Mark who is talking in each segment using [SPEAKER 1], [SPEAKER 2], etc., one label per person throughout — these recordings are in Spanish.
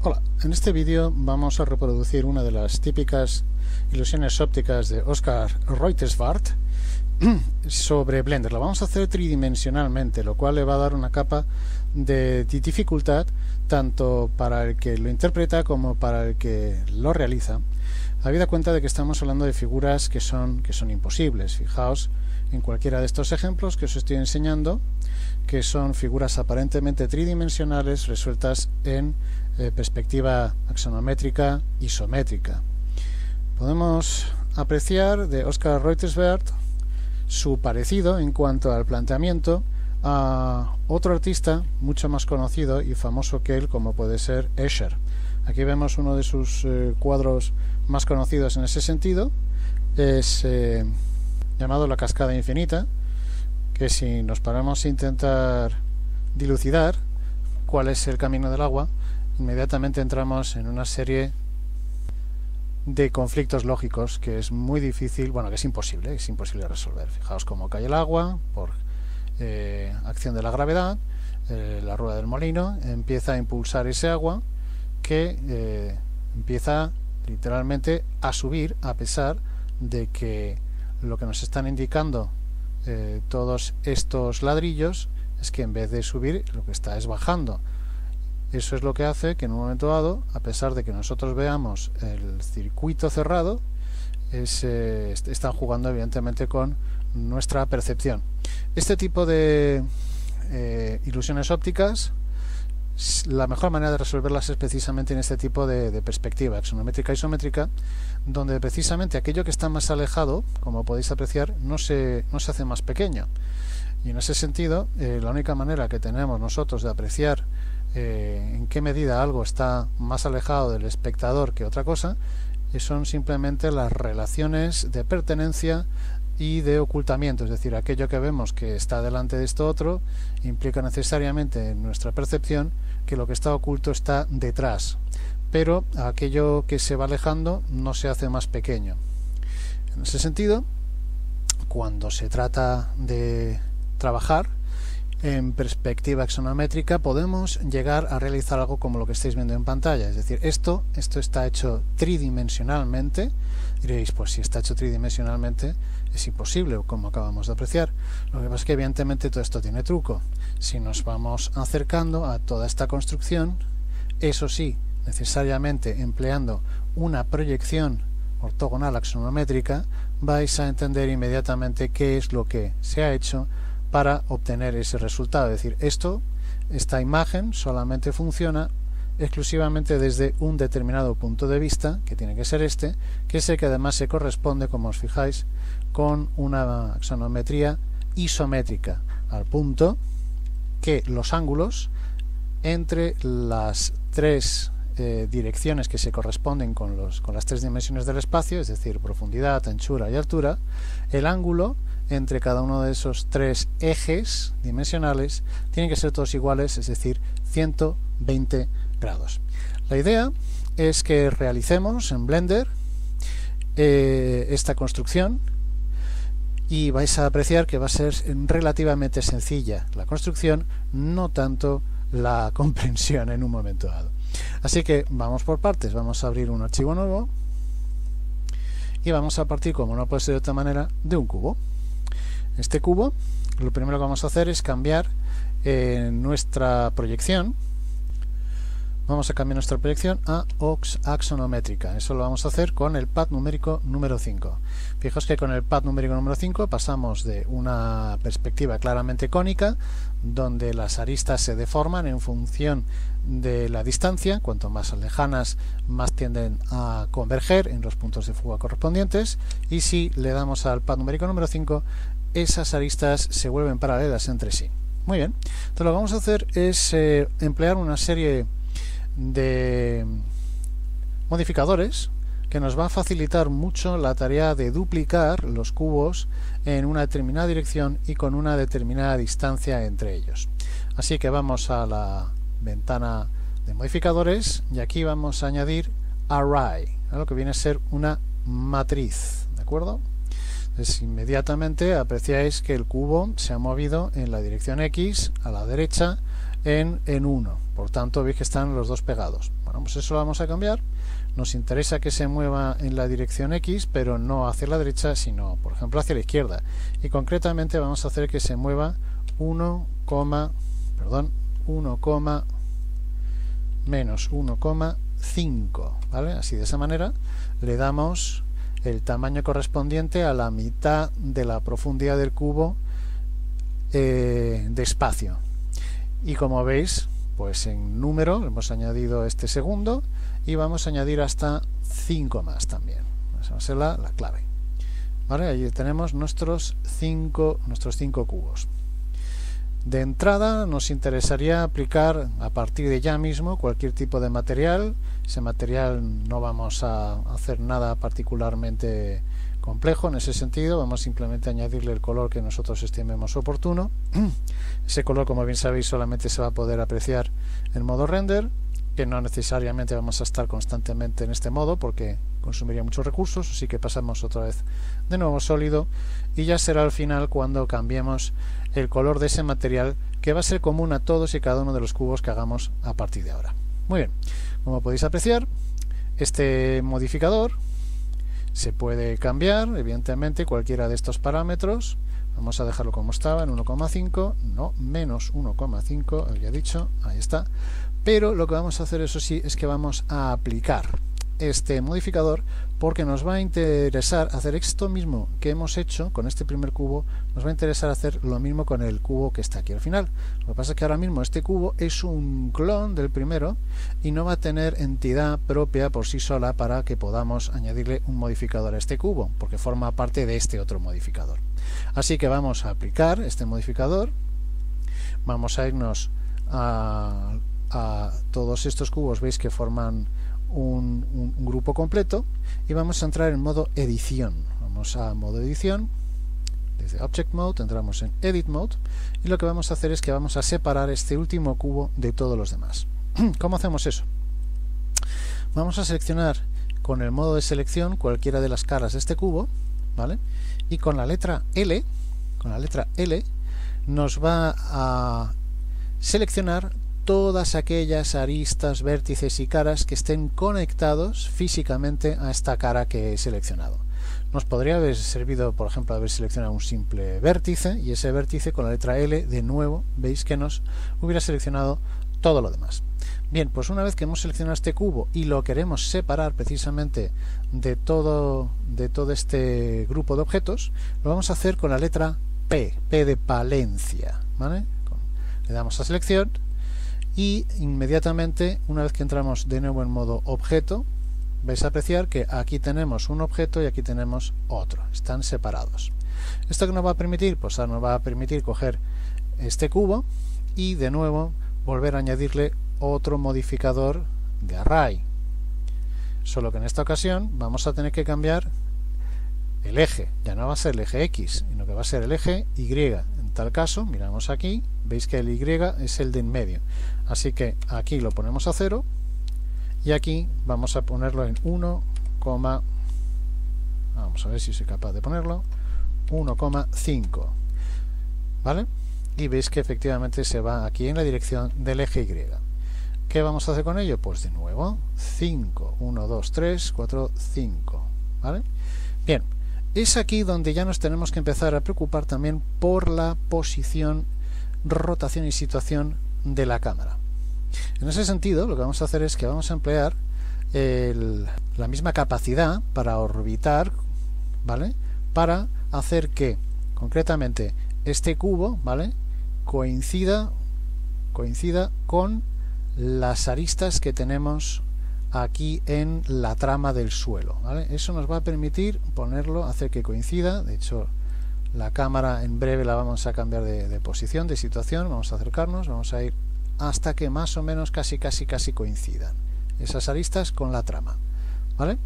[SPEAKER 1] Hola, en este vídeo vamos a reproducir una de las típicas ilusiones ópticas de Oscar Reuterswärd sobre Blender. Lo vamos a hacer tridimensionalmente, lo cual le va a dar una capa de dificultad tanto para el que lo interpreta como para el que lo realiza, habida cuenta de que estamos hablando de figuras que son imposibles. Fijaos en cualquiera de estos ejemplos que os estoy enseñando, que son figuras aparentemente tridimensionales resueltas en perspectiva axonométrica isométrica. Podemos apreciar de Oscar Reuterswärd su parecido en cuanto al planteamiento a otro artista mucho más conocido y famoso que él, como puede ser Escher. Aquí vemos uno de sus cuadros más conocidos en ese sentido, es llamado La Cascada Infinita, que si nos paramos a intentar dilucidar cuál es el camino del agua, inmediatamente entramos en una serie de conflictos lógicos que es muy difícil, bueno, que es imposible resolver. Fijaos cómo cae el agua por acción de la gravedad, la rueda del molino empieza a impulsar ese agua que empieza literalmente a subir, a pesar de que lo que nos están indicando todos estos ladrillos es que en vez de subir lo que está es bajando. Eso es lo que hace que en un momento dado, a pesar de que nosotros veamos el circuito cerrado, están jugando evidentemente con nuestra percepción. Este tipo de ilusiones ópticas, la mejor manera de resolverlas es precisamente en este tipo de perspectiva axonométrica isométrica, donde precisamente aquello que está más alejado, como podéis apreciar, no se hace más pequeño. Y en ese sentido, la única manera que tenemos nosotros de apreciar en qué medida algo está más alejado del espectador que otra cosa son simplemente las relaciones de pertenencia y de ocultamiento, es decir, aquello que vemos que está delante de esto otro implica necesariamente en nuestra percepción que lo que está oculto está detrás, pero aquello que se va alejando no se hace más pequeño. En ese sentido, cuando se trata de trabajar en perspectiva axonométrica, podemos llegar a realizar algo como lo que estáis viendo en pantalla, es decir, esto está hecho tridimensionalmente. Diréis, pues si está hecho tridimensionalmente es imposible, como acabamos de apreciar. Lo que pasa es que evidentemente todo esto tiene truco. Si nos vamos acercando a toda esta construcción, eso sí, necesariamente empleando una proyección ortogonal axonométrica, vais a entender inmediatamente qué es lo que se ha hecho para obtener ese resultado. Es decir, esta imagen solamente funciona exclusivamente desde un determinado punto de vista, que tiene que ser este, que es el que además se corresponde, como os fijáis, con una axonometría isométrica, al punto que los ángulos entre las tres direcciones que se corresponden con las tres dimensiones del espacio, es decir, profundidad, anchura y altura, el ángulo entre cada uno de esos tres ejes dimensionales tienen que ser todos iguales, es decir, 120 grados. La idea es que realicemos en Blender esta construcción y vais a apreciar que va a ser relativamente sencilla la construcción, no tanto la comprensión en un momento dado. Así que vamos por partes. Vamos a abrir un archivo nuevo y vamos a partir, como no puede ser de otra manera, de un cubo. Este cubo, lo primero que vamos a hacer es cambiar nuestra proyección. Vamos a cambiar nuestra proyección a axonométrica. Eso lo vamos a hacer con el pad numérico número 5. Fijaos que con el pad numérico número 5 pasamos de una perspectiva claramente cónica, donde las aristas se deforman en función de la distancia. Cuanto más lejanas, más tienden a converger en los puntos de fuga correspondientes. Y si le damos al pad numérico número 5, esas aristas se vuelven paralelas entre sí. Muy bien. Entonces lo que vamos a hacer es emplear una serie de modificadores que nos va a facilitar mucho la tarea de duplicar los cubos en una determinada dirección y con una determinada distancia entre ellos. Así que vamos a la ventana de modificadores y aquí vamos a añadir array, lo que viene a ser una matriz, ¿de acuerdo? Entonces inmediatamente apreciáis que el cubo se ha movido en la dirección X a la derecha en 1. Por tanto, veis que están los dos pegados. Bueno, pues eso lo vamos a cambiar. Nos interesa que se mueva en la dirección X, pero no hacia la derecha, sino, por ejemplo, hacia la izquierda. Y concretamente vamos a hacer que se mueva 1, menos 1,5, ¿vale? Así, de esa manera le damos el tamaño correspondiente a la mitad de la profundidad del cubo de espacio. Y como veis, pues en número hemos añadido este segundo y vamos a añadir hasta 5 más también. Esa va a ser la clave, ¿vale? Ahí tenemos nuestros 5 cubos. De entrada nos interesaría aplicar a partir de ya mismo cualquier tipo de material. Ese material no vamos a hacer nada particularmente complejo en ese sentido, vamos simplemente a añadirle el color que nosotros estimemos oportuno. Ese color, como bien sabéis, solamente se va a poder apreciar en modo render, que no necesariamente vamos a estar constantemente en este modo porque consumiría muchos recursos, así que pasamos otra vez de nuevo sólido y ya será al final cuando cambiemos el color de ese material, que va a ser común a todos y cada uno de los cubos que hagamos a partir de ahora. Muy bien, como podéis apreciar, este modificador se puede cambiar, evidentemente, cualquiera de estos parámetros. Vamos a dejarlo como estaba, en 1,5, no, menos 1,5, había dicho, ahí está. Pero lo que vamos a hacer, eso sí, es que vamos a aplicar este modificador porque nos va a interesar hacer esto mismo que hemos hecho con este primer cubo, nos va a interesar hacer lo mismo con el cubo que está aquí al final. Lo que pasa es que ahora mismo este cubo es un clon del primero y no va a tener entidad propia por sí sola para que podamos añadirle un modificador a este cubo, porque forma parte de este otro modificador. Así que vamos a aplicar este modificador, vamos a irnos a todos estos cubos, veis que forman un grupo completo, y vamos a entrar en modo edición. Vamos a modo edición, desde Object Mode entramos en Edit Mode, y lo que vamos a hacer es que vamos a separar este último cubo de todos los demás. ¿Cómo hacemos eso? Vamos a seleccionar con el modo de selección cualquiera de las caras de este cubo, ¿vale? Y con la letra L, nos va a seleccionar todas aquellas aristas, vértices y caras que estén conectados físicamente a esta cara que he seleccionado. Nos podría haber servido, por ejemplo, haber seleccionado un simple vértice, y ese vértice con la letra L, de nuevo, veis que nos hubiera seleccionado todo lo demás. Bien, pues una vez que hemos seleccionado este cubo y lo queremos separar precisamente de todo este grupo de objetos, lo vamos a hacer con la letra P de Palencia, ¿vale? Le damos a selección y inmediatamente, una vez que entramos de nuevo en modo objeto, vais a apreciar que aquí tenemos un objeto y aquí tenemos otro, están separados. ¿Esto qué nos va a permitir? Pues nos va a permitir coger este cubo y de nuevo volver a añadirle otro modificador de array, solo que en esta ocasión vamos a tener que cambiar el eje, ya no va a ser el eje X, sino que va a ser el eje Y. En tal caso, miramos aquí, veis que el Y es el de en medio, así que aquí lo ponemos a 0 y aquí vamos a ponerlo en 1, vamos a ver si soy capaz de ponerlo, 1,5, ¿vale? Y veis que efectivamente se va aquí en la dirección del eje Y. ¿Qué vamos a hacer con ello? Pues de nuevo 5, 1, 2, 3, 4, 5, ¿vale? Bien, es aquí donde ya nos tenemos que empezar a preocupar también por la posición, rotación y situación de la cámara. En ese sentido, lo que vamos a hacer es que vamos a emplear la misma capacidad para orbitar, ¿vale? Para hacer que concretamente este cubo, ¿vale?, coincida con las aristas que tenemos aquí en la trama del suelo, ¿vale? Eso nos va a permitir ponerlo, hacer que coincida. De hecho, la cámara en breve la vamos a cambiar de posición, de situación. Vamos a acercarnos, vamos a ir hasta que más o menos casi coincidan esas aristas con la trama, ¿vale?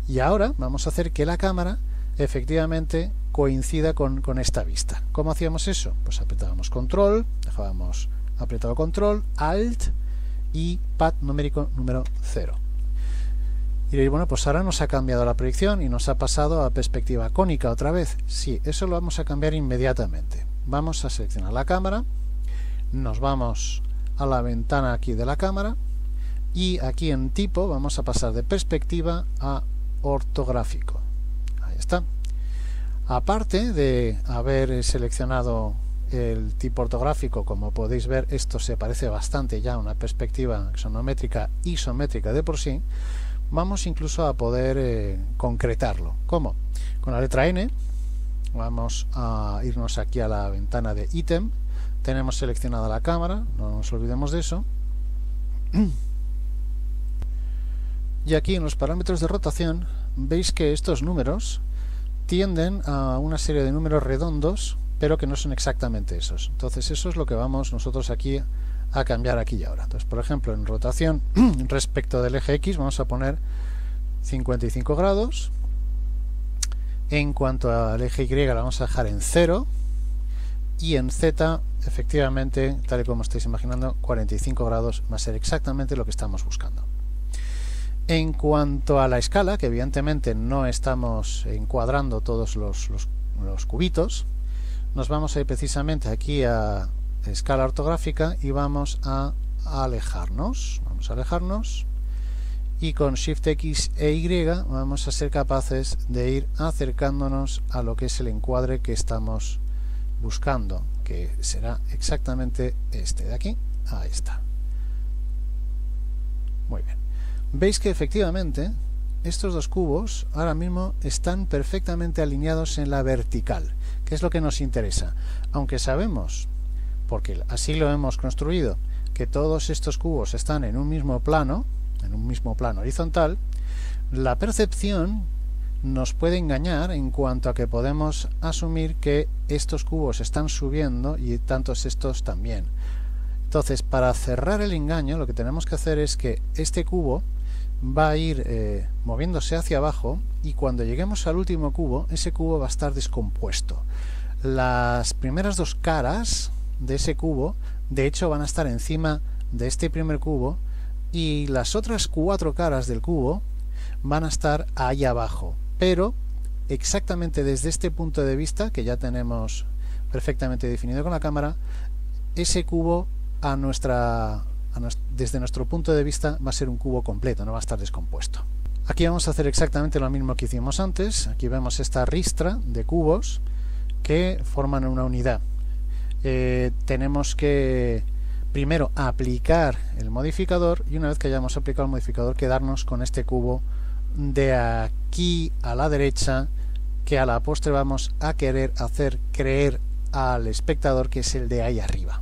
[SPEAKER 1] Y ahora vamos a hacer que la cámara efectivamente coincida con esta vista. ¿Cómo hacíamos eso? Pues apretábamos control, dejábamos apretado control, alt y pad numérico número 0. Y diréis, bueno, pues ahora nos ha cambiado la proyección y nos ha pasado a perspectiva cónica otra vez. Sí, eso lo vamos a cambiar inmediatamente. Vamos a seleccionar la cámara, nos vamos a la ventana aquí de la cámara y aquí en tipo vamos a pasar de perspectiva a ortográfico. Ahí está. Aparte de haber seleccionado el tipo ortográfico, como podéis ver, esto se parece bastante ya a una perspectiva axonométrica isométrica de por sí. Vamos incluso a poder concretarlo. ¿Cómo? Con la letra N vamos a irnos aquí a la ventana de ítem. Tenemos seleccionada la cámara, no nos olvidemos de eso. Y aquí en los parámetros de rotación veis que estos números tienden a una serie de números redondos, pero que no son exactamente esos. Entonces eso es lo que vamos nosotros aquí a cambiar aquí y ahora. Entonces, por ejemplo, en rotación respecto del eje X vamos a poner 55 grados. En cuanto al eje Y la vamos a dejar en 0. Y en Z, efectivamente, tal y como estáis imaginando, 45 grados va a ser exactamente lo que estamos buscando. En cuanto a la escala, que evidentemente no estamos encuadrando todos los cubitos, nos vamos a ir precisamente aquí a escala ortográfica y vamos a alejarnos. Vamos a alejarnos y con Shift X e Y vamos a ser capaces de ir acercándonos a lo que es el encuadre que estamos buscando, que será exactamente este de aquí. Ahí está. Muy bien. Veis que efectivamente estos dos cubos ahora mismo están perfectamente alineados en la vertical, que es lo que nos interesa. Aunque sabemos, porque así lo hemos construido, que todos estos cubos están en un mismo plano horizontal, la percepción nos puede engañar en cuanto a que podemos asumir que estos cubos están subiendo y tantos estos también. Entonces, para cerrar el engaño, lo que tenemos que hacer es que este cubo va a ir moviéndose hacia abajo y cuando lleguemos al último cubo, ese cubo va a estar descompuesto. Las primeras dos caras de ese cubo, de hecho, van a estar encima de este primer cubo y las otras 4 caras del cubo van a estar ahí abajo. Pero exactamente desde este punto de vista, que ya tenemos perfectamente definido con la cámara, ese cubo desde nuestro punto de vista va a ser un cubo completo, no va a estar descompuesto. Aquí vamos a hacer exactamente lo mismo que hicimos antes. Aquí vemos esta ristra de cubos que forman una unidad. Tenemos que primero aplicar el modificador y una vez que hayamos aplicado el modificador quedarnos con este cubo de aquí a la derecha, que a la postre vamos a querer hacer creer al espectador que es el de ahí arriba.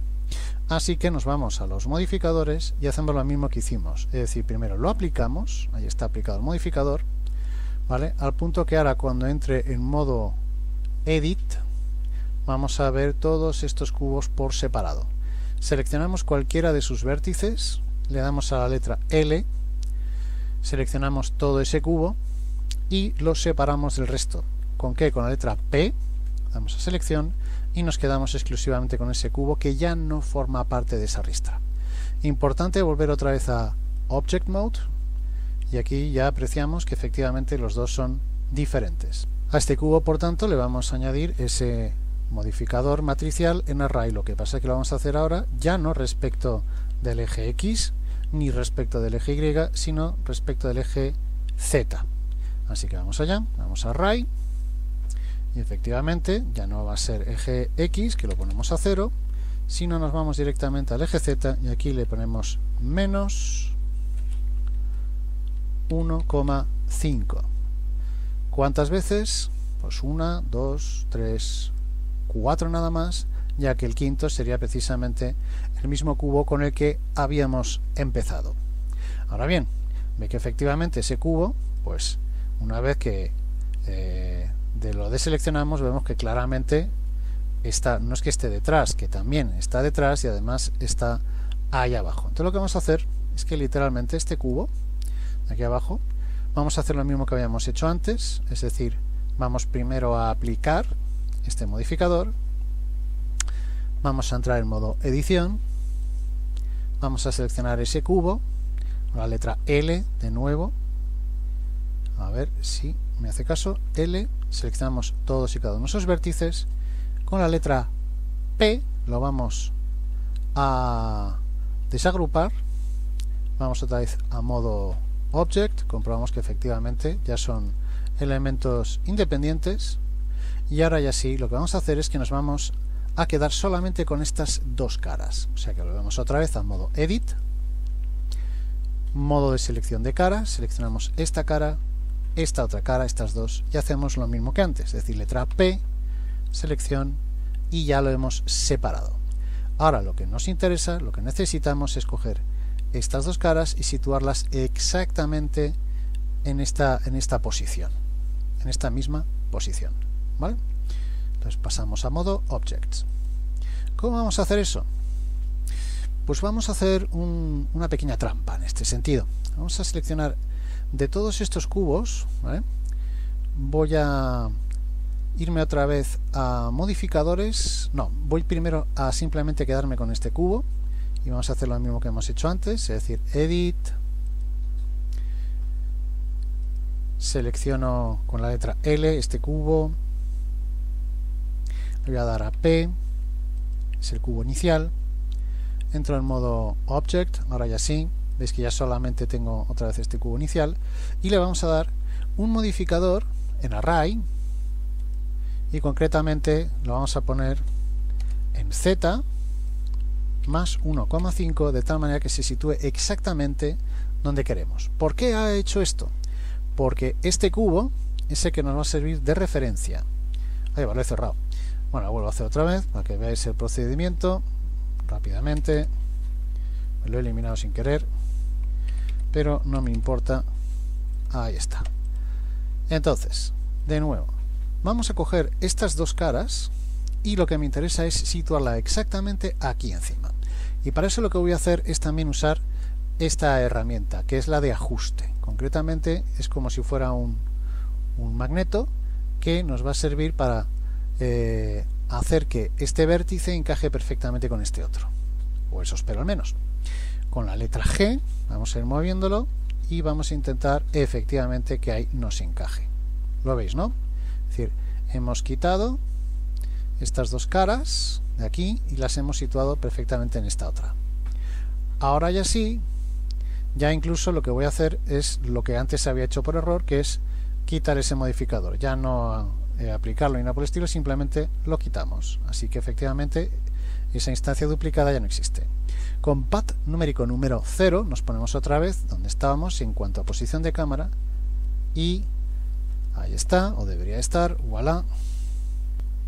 [SPEAKER 1] Así que nos vamos a los modificadores y hacemos lo mismo que hicimos, es decir, primero lo aplicamos, ahí está aplicado el modificador, ¿vale? Al punto que ahora cuando entre en modo edit vamos a ver todos estos cubos por separado. Seleccionamos cualquiera de sus vértices, le damos a la letra L, seleccionamos todo ese cubo y lo separamos del resto. ¿Con qué? Con la letra P, damos a selección y nos quedamos exclusivamente con ese cubo que ya no forma parte de esa ristra. Importante volver otra vez a Object Mode y aquí ya apreciamos que efectivamente los dos son diferentes. A este cubo, por tanto, le vamos a añadir ese modificador matricial en array. Lo que pasa es que lo vamos a hacer ahora ya no respecto del eje X ni respecto del eje Y, sino respecto del eje Z. Así que vamos allá, vamos a array y efectivamente ya no va a ser eje X, que lo ponemos a 0, sino nos vamos directamente al eje Z y aquí le ponemos menos 1,5. ¿Cuántas veces? Pues 1, 2, 3, 4 nada más, ya que el quinto sería precisamente el mismo cubo con el que habíamos empezado. Ahora bien, ve que efectivamente ese cubo, pues una vez que lo deseleccionamos, vemos que claramente está, no es que esté detrás, que también está detrás y además está ahí abajo. Entonces lo que vamos a hacer es que literalmente este cubo de aquí abajo vamos a hacer lo mismo que habíamos hecho antes, es decir, vamos primero a aplicar este modificador, vamos a entrar en modo edición, vamos a seleccionar ese cubo con la letra L de nuevo, a ver si me hace caso, L, seleccionamos todos y cada uno de esos vértices, con la letra P lo vamos a desagrupar, vamos otra vez a modo Object, comprobamos que efectivamente ya son elementos independientes, y ahora ya sí, lo que vamos a hacer es que nos vamos a quedar solamente con estas dos caras, o sea que volvemos otra vez a modo Edit, modo de selección de cara, seleccionamos esta cara, esta otra cara, estas dos, y hacemos lo mismo que antes, es decir, letra P, selección, y ya lo hemos separado. Ahora lo que nos interesa, lo que necesitamos es coger estas dos caras y situarlas exactamente en esta posición, en esta misma posición, ¿vale? Entonces pasamos a modo Objects. ¿Cómo vamos a hacer eso? Pues vamos a hacer una pequeña trampa en este sentido. Vamos a seleccionar de todos estos cubos, ¿vale? Voy a irme otra vez a modificadores. No, voy primero a simplemente quedarme con este cubo y vamos a hacer lo mismo que hemos hecho antes, es decir, Edit, selecciono con la letra L este cubo, le voy a dar a P, es el cubo inicial, entro en modo Object, ahora ya sí, veis que ya solamente tengo otra vez este cubo inicial, y le vamos a dar un modificador en Array, y concretamente lo vamos a poner en Z más 1,5, de tal manera que se sitúe exactamente donde queremos. ¿Por qué ha hecho esto? Porque este cubo es el que nos va a servir de referencia. Ahí va, lo he cerrado. Bueno, lo vuelvo a hacer otra vez para que veáis el procedimiento rápidamente. Me lo he eliminado sin querer, pero no me importa. Ahí está. Entonces, de nuevo, vamos a coger estas dos caras y lo que me interesa es situarla exactamente aquí encima. Y para eso lo que voy a hacer es también usar esta herramienta, que es la de ajuste. Concretamente es como si fuera un magneto que nos va a servir para hacer que este vértice encaje perfectamente con este otro, o eso espero al menos. Con la letra G vamos a ir moviéndolo y vamos a intentar efectivamente que ahí nos encaje. ¿Lo veis, no? Es decir, hemos quitado estas dos caras de aquí y las hemos situado perfectamente en esta otra. Ahora ya sí, ya incluso lo que voy a hacer es lo que antes había hecho por error, que es quitar ese modificador, ya no aplicarlo ni nada por el estilo, simplemente lo quitamos, así que efectivamente esa instancia duplicada ya no existe. Con pad numérico número 0 nos ponemos otra vez donde estábamos en cuanto a posición de cámara y ahí está, o debería estar, voilà.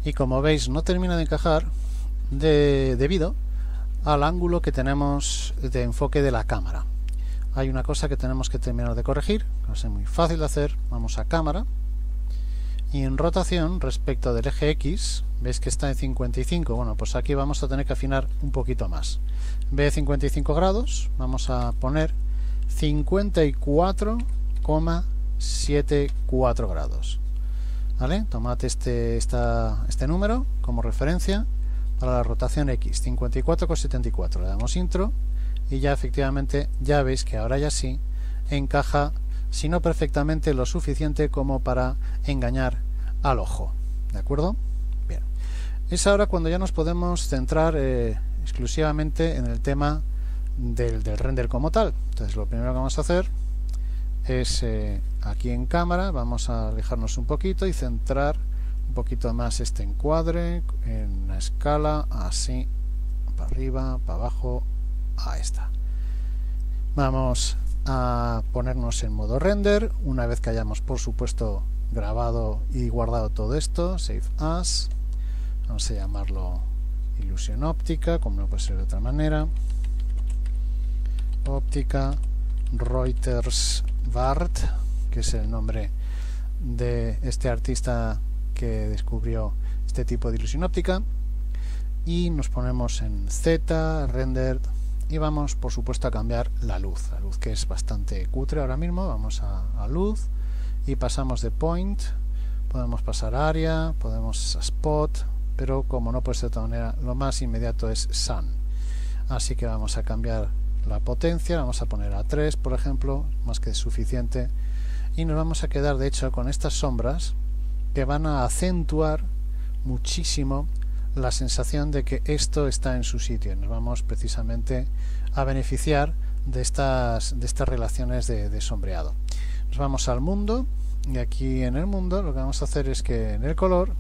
[SPEAKER 1] Y como veis no termina de encajar debido al ángulo que tenemos de enfoque de la cámara. Hay una cosa que tenemos que terminar de corregir, va a ser muy fácil de hacer. Vamos a cámara y en rotación respecto del eje X, veis que está en 55, bueno, pues aquí vamos a tener que afinar un poquito más. En vez de 55 grados vamos a poner 54,74 grados. ¿Vale? Tomad este número como referencia para la rotación X, 54,74. Le damos intro y ya efectivamente ya veis que ahora ya sí encaja, si no perfectamente, lo suficiente como para engañar al ojo. ¿De acuerdo? Bien. Es ahora cuando ya nos podemos centrar exclusivamente en el tema del render como tal. Entonces lo primero que vamos a hacer es aquí en cámara, vamos a alejarnos un poquito y centrar un poquito más este encuadre en la escala, así, para arriba, para abajo, ahí está. Vamos a ponernos en modo render, una vez que hayamos por supuesto grabado y guardado todo esto, Save As, vamos a llamarlo ilusión óptica, como no puede ser de otra manera, óptica Reuters Vart, que es el nombre de este artista que descubrió este tipo de ilusión óptica, y nos ponemos en Z, render, y vamos por supuesto a cambiar la luz que es bastante cutre ahora mismo. Vamos a luz y pasamos de point, podemos pasar a área, podemos a spot, pero como no puede ser de otra manera, lo más inmediato es sun, así que vamos a cambiar la potencia, vamos a poner a 3 por ejemplo, más que suficiente, y nos vamos a quedar de hecho con estas sombras que van a acentuar muchísimo la sensación de que esto está en su sitio. Nos vamos precisamente a beneficiar de estas relaciones de sombreado. Nos vamos al mundo, y aquí en el mundo lo que vamos a hacer es que en el color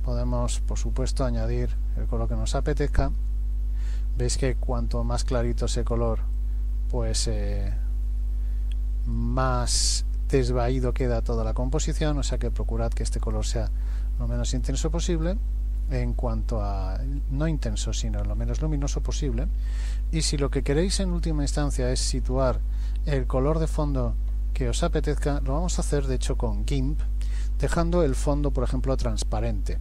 [SPEAKER 1] podemos, por supuesto, añadir el color que nos apetezca. Veis que cuanto más clarito ese color, pues más desvaído queda toda la composición, o sea que procurad que este color sea lo menos intenso posible, en cuanto a no intenso, sino lo menos luminoso posible. Y si lo que queréis en última instancia es situar el color de fondo que os apetezca, lo vamos a hacer de hecho con GIMP, dejando el fondo, por ejemplo, transparente.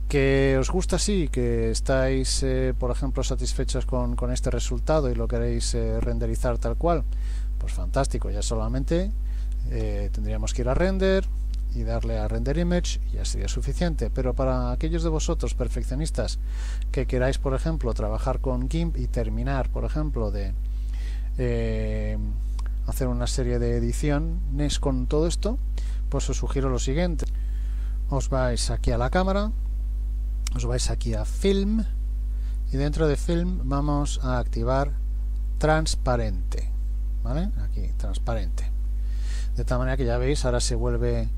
[SPEAKER 1] Que os gusta así, que estáis por ejemplo satisfechos con este resultado y lo queréis renderizar tal cual, pues fantástico, ya solamente tendríamos que ir a render y darle a render image y ya sería suficiente. Pero para aquellos de vosotros perfeccionistas que queráis, por ejemplo, trabajar con GIMP y terminar, por ejemplo, de hacer una serie de ediciones con todo esto, pues os sugiero lo siguiente: os vais aquí a la cámara, os vais aquí a Film y dentro de Film vamos a activar transparente, ¿vale? Aquí, transparente. De tal manera que ya veis, ahora se vuelve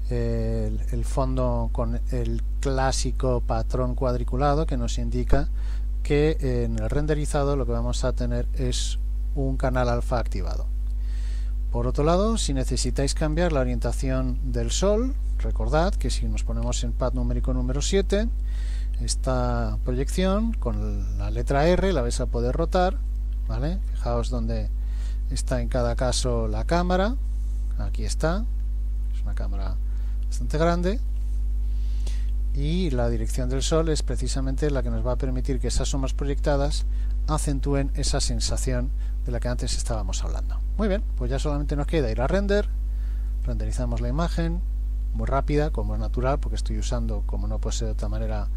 [SPEAKER 1] el fondo con el clásico patrón cuadriculado que nos indica que en el renderizado lo que vamos a tener es un canal alfa activado. Por otro lado, si necesitáis cambiar la orientación del sol, recordad que si nos ponemos en pad numérico número 7, esta proyección con la letra R la vais a poder rotar, ¿vale? Fijaos dónde está en cada caso la cámara. Aquí está, es una cámara bastante grande, y la dirección del sol es precisamente la que nos va a permitir que esas sombras proyectadas acentúen esa sensación de la que antes estábamos hablando. Muy bien, pues ya solamente nos queda ir a render, renderizamos la imagen, muy rápida, como es natural, porque estoy usando, como no puede ser de otra manera,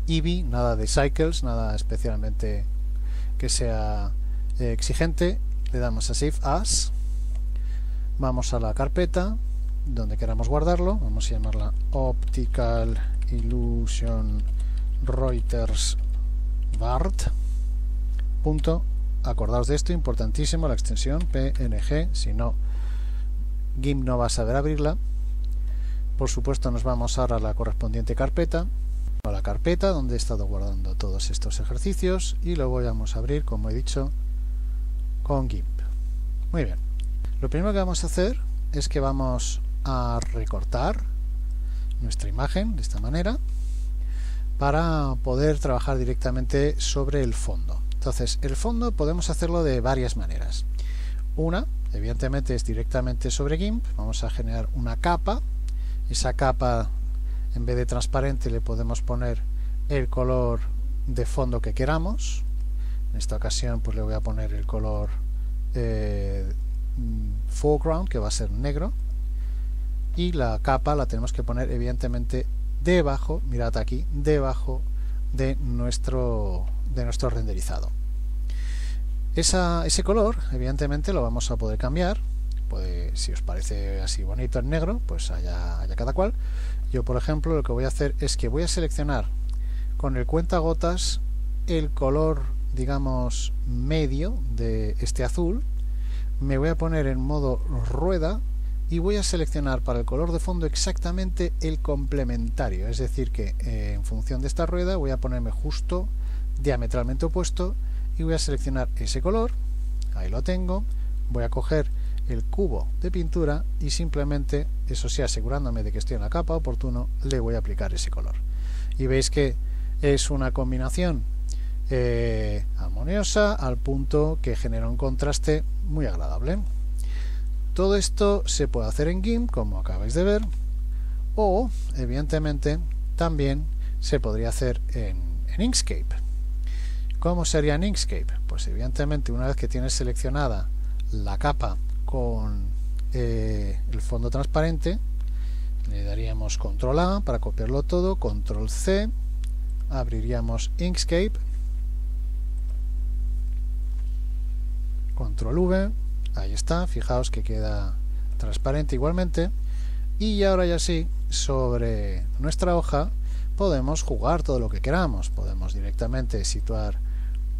[SPEAKER 1] Eevee, nada de cycles, nada especialmente que sea exigente. Le damos a Save As, vamos a la carpeta donde queramos guardarlo, vamos a llamarla Optical Illusion Reuters Vart. Acordaos de esto, importantísimo, la extensión PNG, si no GIMP no va a saber abrirla. Por supuesto nos vamos ahora a la correspondiente carpeta, a la carpeta donde he estado guardando todos estos ejercicios, y lo vamos a abrir, como he dicho, con GIMP. Muy bien, lo primero que vamos a hacer es que vamos a recortar nuestra imagen de esta manera para poder trabajar directamente sobre el fondo. Entonces, el fondo podemos hacerlo de varias maneras. Una, evidentemente, es directamente sobre GIMP. Vamos a generar una capa. Esa capa, en vez de transparente, le podemos poner el color de fondo que queramos. En esta ocasión, pues le voy a poner el color foreground, que va a ser negro. Y la capa la tenemos que poner, evidentemente, debajo, mirad aquí, debajo de nuestro renderizado. Ese color, evidentemente, lo vamos a poder cambiar. Si os parece así bonito en negro, pues allá cada cual. Yo, por ejemplo, lo que voy a hacer es que voy a seleccionar con el cuentagotas el color, digamos, medio de este azul. Me voy a poner en modo rueda y voy a seleccionar para el color de fondo exactamente el complementario, es decir que en función de esta rueda voy a ponerme justo diametralmente opuesto y voy a seleccionar ese color. Ahí lo tengo. Voy a coger el cubo de pintura y simplemente, eso sí, asegurándome de que estoy en la capa oportuno, le voy a aplicar ese color. Y veis que es una combinación armoniosa al punto que genera un contraste muy agradable. Todo esto se puede hacer en GIMP, como acabáis de ver, o evidentemente también se podría hacer en Inkscape. ¿Cómo sería en Inkscape? Pues evidentemente, una vez que tienes seleccionada la capa con el fondo transparente, le daríamos Control A para copiarlo todo, Control C, abriríamos Inkscape, Control V, ahí está, fijaos que queda transparente igualmente. Y ahora ya sí, sobre nuestra hoja podemos jugar todo lo que queramos. Podemos directamente situar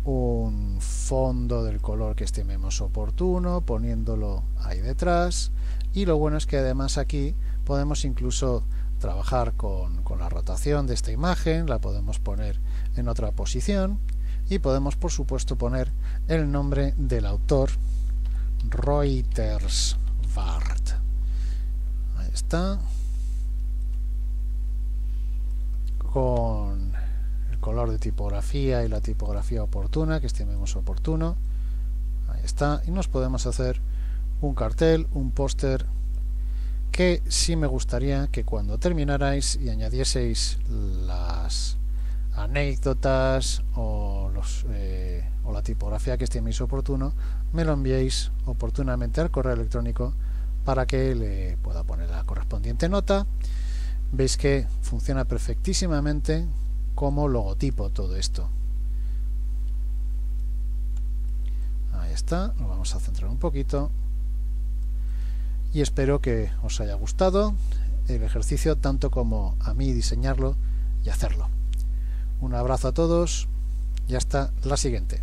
[SPEAKER 1] un fondo del color que estimemos oportuno, poniéndolo ahí detrás. Y lo bueno es que además aquí podemos incluso trabajar con la rotación de esta imagen, la podemos poner en otra posición y podemos por supuesto poner el nombre del autor, Reutersward. Ahí está, con el color de tipografía y la tipografía oportuna que estimemos oportuno. Ahí está, y nos podemos hacer un cartel, un póster, que sí me gustaría que cuando terminarais y añadieseis las anécdotas o la tipografía que estiméis oportuno, me lo enviéis oportunamente al correo electrónico para que le pueda poner la correspondiente nota. Veis que funciona perfectísimamente como logotipo todo esto. Ahí está, lo vamos a centrar un poquito. Y espero que os haya gustado el ejercicio tanto como a mí diseñarlo y hacerlo. Un abrazo a todos y hasta la siguiente.